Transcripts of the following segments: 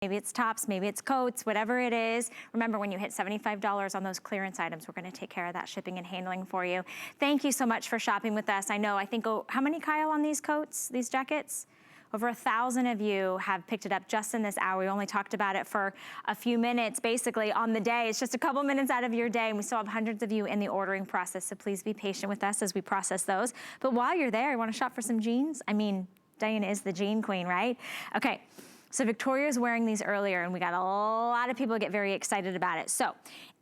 Maybe it's tops, maybe it's coats, whatever it is. Remember, when you hit $75 on those clearance items, we're gonna take care of that shipping and handling for you. Thank you so much for shopping with us. I know, I think, oh, how many, Kyle, on these coats, these jackets? Over 1,000 of you have picked it up just in this hour. We only talked about it for a few minutes, basically, on the day. It's just a couple minutes out of your day, and we still have hundreds of you in the ordering process, so please be patient with us as we process those. But while you're there, you wanna shop for some jeans? I mean, Diane is the jean queen, right? Okay. So Victoria's wearing these earlier, and we got a lot of people get very excited about it. So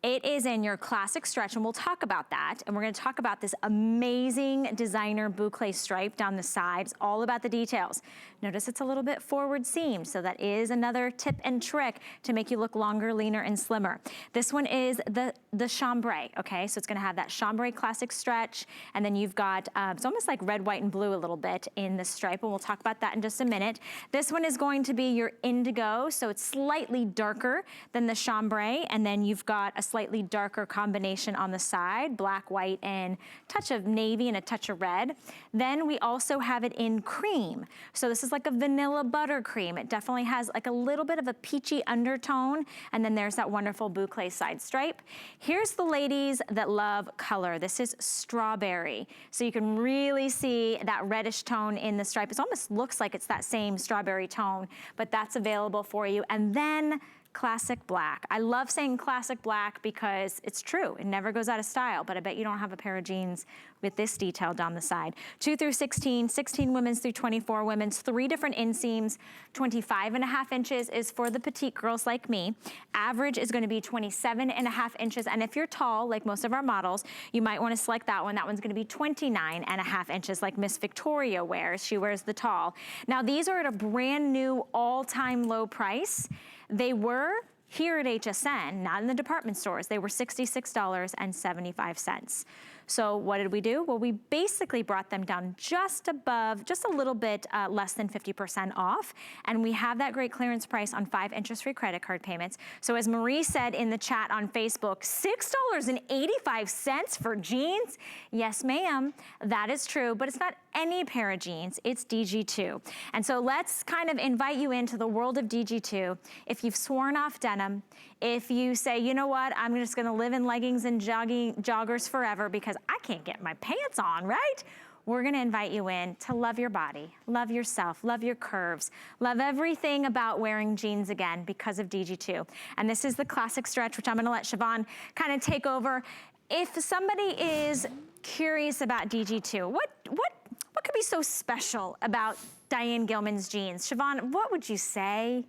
it is in your classic stretch, and we'll talk about that. And we're gonna talk about this amazing designer boucle stripe down the sides, all about the details. Notice it's a little bit forward seamed, so that is another tip and trick to make you look longer, leaner, and slimmer. This one is the chambray, okay? So it's gonna have that chambray classic stretch, and then you've got, it's almost like red, white, and blue a little bit in the stripe, and we'll talk about that in just a minute. This one is going to be your indigo, so it's slightly darker than the chambray, and then you've got a slightly darker combination on the side, black, white, and touch of navy and a touch of red. Then we also have it in cream. So this is like a vanilla buttercream. It definitely has like a little bit of a peachy undertone, and then there's that wonderful boucle side stripe. Here's the ladies that love color. This is strawberry. So you can really see that reddish tone in the stripe. It almost looks like it's that same strawberry tone, but that's available for you. And then classic black. I love saying classic black because it's true. It never goes out of style, but I bet you don't have a pair of jeans with this detail down the side. 2 through 16, 16 women's through 24 women's, 3 different inseams, 25.5 inches is for the petite girls like me. Average is gonna be 27.5 inches. And if you're tall, like most of our models, you might wanna select that one. That one's gonna be 29.5 inches like Miss Victoria wears. She wears the tall. Now these are at a brand new all-time low price. They were here at HSN, not in the department stores. They were $66.75. So what did we do? Well, we basically brought them down just above, just a little bit less than 50% off. And we have that great clearance price on 5 interest-free credit card payments. So as Marie said in the chat on Facebook, $6.85 for jeans? Yes, ma'am, that is true, but it's not any pair of jeans, it's DG2. And so let's kind of invite you into the world of DG2. If you've sworn off denim, if you say, you know what, I'm just gonna live in leggings and joggers forever because I can't get my pants on, right? We're gonna invite you in to love your body, love yourself, love your curves, love everything about wearing jeans again because of DG2. And this is the classic stretch, which I'm gonna let Siobhan kind of take over. If somebody is curious about DG2, what could be so special about Diane Gilman's jeans? Siobhan, what would you say?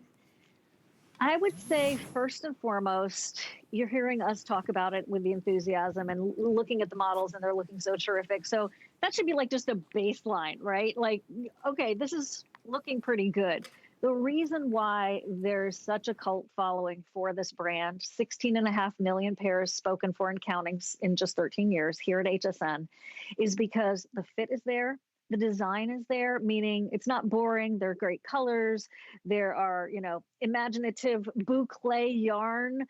I would say first and foremost, you're hearing us talk about it with the enthusiasm and looking at the models and they're looking so terrific. So that should be like just a baseline, right? Like, okay, this is looking pretty good. The reason why there's such a cult following for this brand, 16.5 million pairs spoken for and counting in just 13 years here at HSN, is because the fit is there. The design is there, meaning it's not boring. They're great colors. There are, you know, imaginative boucle yarn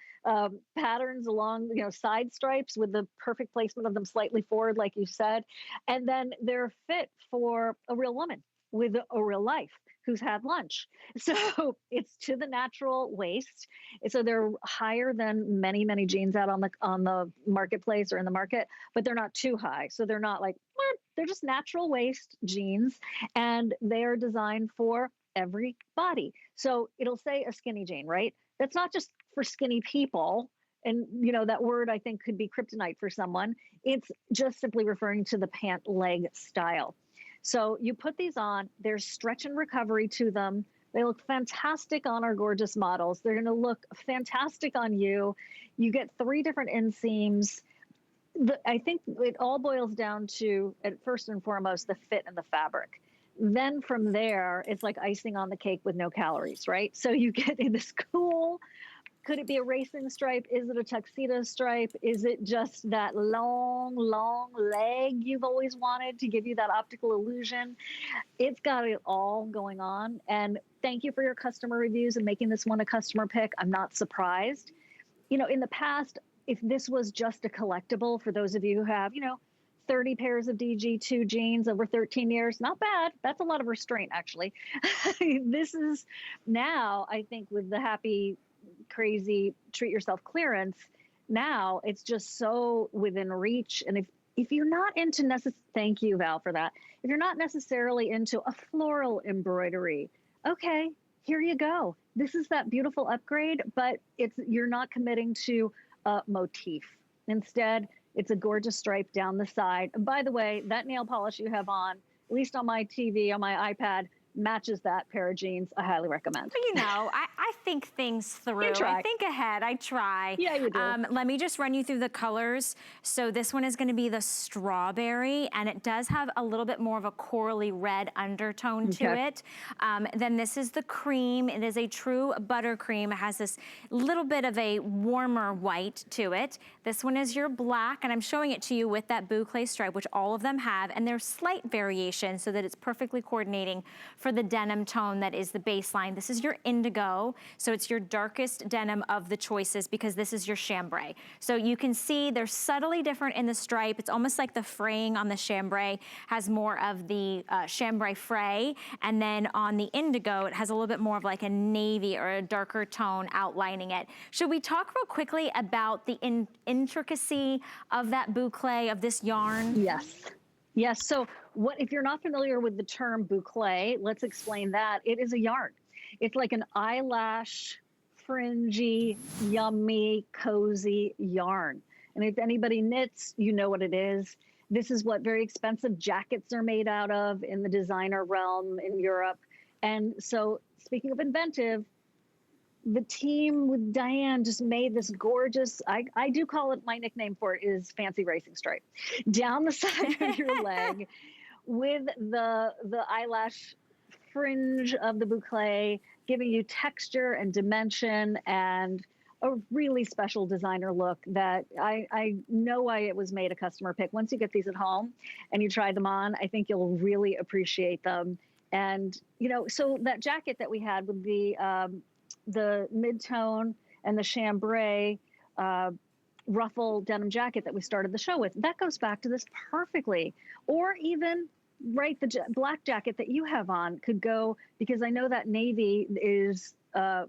patterns along, you know, side stripes with the perfect placement of them slightly forward, like you said. And then they're fit for a real woman with a real life who's had lunch. So it's to the natural waist. So they're higher than many, many jeans out on the marketplace or in the market, but they're not too high. So they're not like, they're just natural waist jeans, and they are designed for every body. So it'll say a skinny jean, right? That's not just for skinny people. And, you know, that word I think could be kryptonite for someone. It's just simply referring to the pant leg style. So you put these on, there's stretch and recovery to them. They look fantastic on our gorgeous models. They're gonna look fantastic on you. You get 3 different inseams. I think it all boils down to, at first and foremost, the fit and the fabric. Then from there, it's like icing on the cake with no calories, right? So you get in this cool, could it be a racing stripe? Is it a tuxedo stripe? Is it just that long, long leg you've always wanted to give you that optical illusion? It's got it all going on. And thank you for your customer reviews and making this one a customer pick. I'm not surprised. You know, in the past, if this was just a collectible, for those of you who have, you know, 30 pairs of DG2 jeans over 13 years. Not bad. That's a lot of restraint, actually. This is now, I think, with the happy, crazy, treat yourself clearance, now it's just so within reach. And if you're not into thank you, Val, for that. If you're not necessarily into a floral embroidery, okay, here you go. This is that beautiful upgrade, but you're not committing to a motif. Instead, it's a gorgeous stripe down the side. And by the way, that nail polish you have on, at least on my TV, on my iPad, matches that pair of jeans. I highly recommend. You know, I think things through. You try. I think ahead. I try. Yeah, you do. Let me just run you through the colors. So this one is going to be the strawberry, and it does have a little bit more of a corally red undertone to it. Then this is the cream. It is a true buttercream. It has this little bit of a warmer white to it. This one is your black, and I'm showing it to you with that boucle stripe, which all of them have, and there's slight variation so that it's perfectly coordinating for the denim tone that is the baseline. This is your indigo, so it's your darkest denim of the choices because this is your chambray. So you can see they're subtly different in the stripe. It's almost like the fraying on the chambray has more of the chambray fray, and then on the indigo, it has a little bit more of like a navy or a darker tone outlining it. Should we talk real quickly about the intricacy of that boucle, of this yarn? Yes. Yes, so if you're not familiar with the term boucle, let's explain that. It is a yarn. It's like an eyelash, fringy, yummy, cozy yarn. And if anybody knits, you know what it is. This is what very expensive jackets are made out of in the designer realm in Europe. And so speaking of inventive, the team with Diane just made this gorgeous, I do call it, my nickname for it is fancy racing stripe, down the side of your leg with the eyelash fringe of the boucle, giving you texture and dimension and a really special designer look that I know why it was made a customer pick. Once you get these at home and you try them on, I think you'll really appreciate them. And, you know, so that jacket that we had with the mid-tone and the chambray ruffle denim jacket that we started the show with, that goes back to this perfectly. Or even, right, the black jacket that you have on could go, because I know that navy is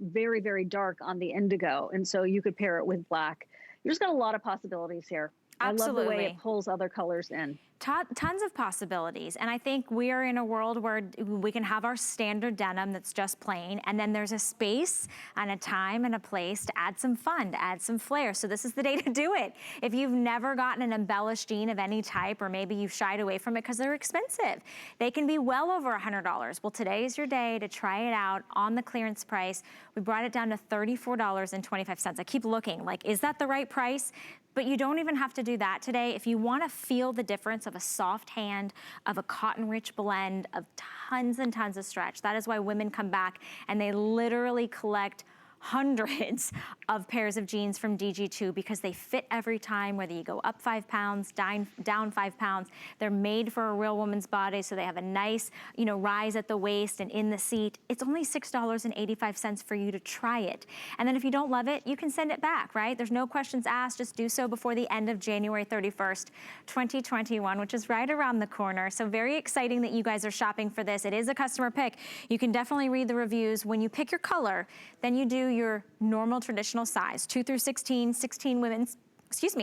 very, very dark on the indigo, and so you could pair it with black. You just got a lot of possibilities here. Absolutely. I love the way it pulls other colors in. Tons of possibilities. And I think we are in a world where we can have our standard denim that's just plain, and then there's a space and a time and a place to add some fun, to add some flair. So this is the day to do it. If you've never gotten an embellished jean of any type, or maybe you've shied away from it because they're expensive, they can be well over $100. Well, today is your day to try it out on the clearance price. We brought it down to $34.25. I keep looking, like, is that the right price? But you don't even have to do that today. If you want to feel the difference of a soft hand, of a cotton-rich blend, of tons and tons of stretch, that is why women come back and they literally collect hundreds of pairs of jeans from DG2 because they fit every time, whether you go up 5 pounds, down 5 pounds. They're made for a real woman's body, so they have a nice, you know, rise at the waist and in the seat. It's only $6.85 for you to try it. And then if you don't love it, you can send it back, right? There's no questions asked. Just do so before the end of January 31st, 2021, which is right around the corner. So very exciting that you guys are shopping for this. It is a customer pick. You can definitely read the reviews. When you pick your color, then you do your normal traditional size, 2 through 16, 16 women's,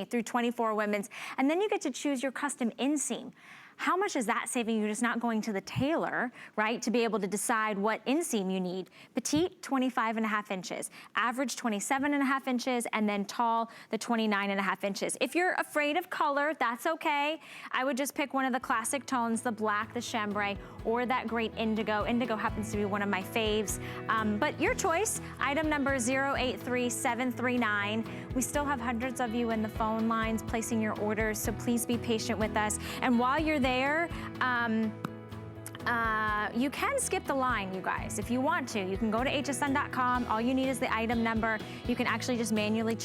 through 24 women's, and then you get to choose your custom inseam. How much is that saving you just not going to the tailor, right, to be able to decide what inseam you need? Petite, 25.5 inches, average 27.5 inches, and then tall, the 29.5 inches. If you're afraid of color, that's okay. I would just pick one of the classic tones, the black, the chambray, or that great indigo. Indigo happens to be one of my faves, but your choice. Item number 083739. We still have hundreds of you in the phone lines placing your orders, so please be patient with us. And while you're there, you can skip the line, you guys, if you want to. You can go to hsn.com. All you need is the item number. You can actually just manually